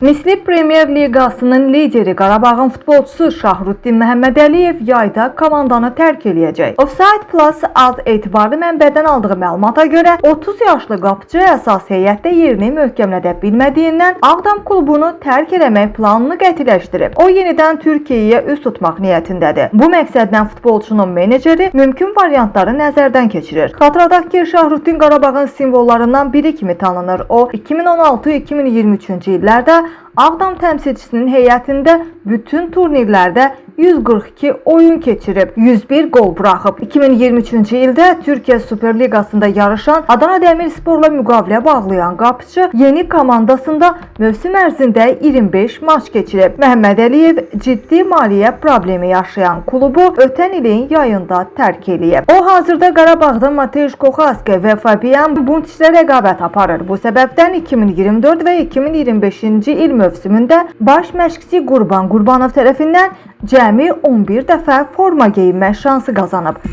Misli Premyer Liqasının lideri Qarabağın futbolçusu Şahrutdin Məhəmmədəliyev yayda komandanı tərk eləyəcək. Offside Plus az etibarlı mənbədən aldığı məlumata görə 30 yaşlı qapıcı əsas heyətdə yerini möhkəmlədə bilmədiyindən Ağdam klubunu tərk eləmək planını qətiləşdirib. O yenidən Türkiyəyə üz tutmaq niyyətindədir. Bu məqsədlə futbolçunun meneceri mümkün variantları nəzərdən keçirir. Xatırladaq ki, Şahrutdin Qarabağın simvollarından biri kimi tanınır. O 2016-2023-cü illərdə Ağdam təmsilçisinin heyətində bütün turnirlərdə 142 oyun keçirib, 101 qol buraxıb. 2023-cü ildə Türkiyə Super Liqasında yarışan Adana Demirsporla müqavilə bağlayan qapıcı yeni komandasında mövsüm ərzində 25 maç keçirib. Məhəmmədəliyev ciddi maliyyə problemi yaşayan klubu ötən ilin yayında tərk eləyib. O hazırda Qarabağda Mateusz Kochaska və Fabian Buntiçlə rəqabət aparır. Bu səbəbdən 2024 və 2025-ci il mövsümündə baş məşqçi Qurban Qurbanov tərəfindən cəmi 11 dəfə forma geyinmə şansı qazanıb.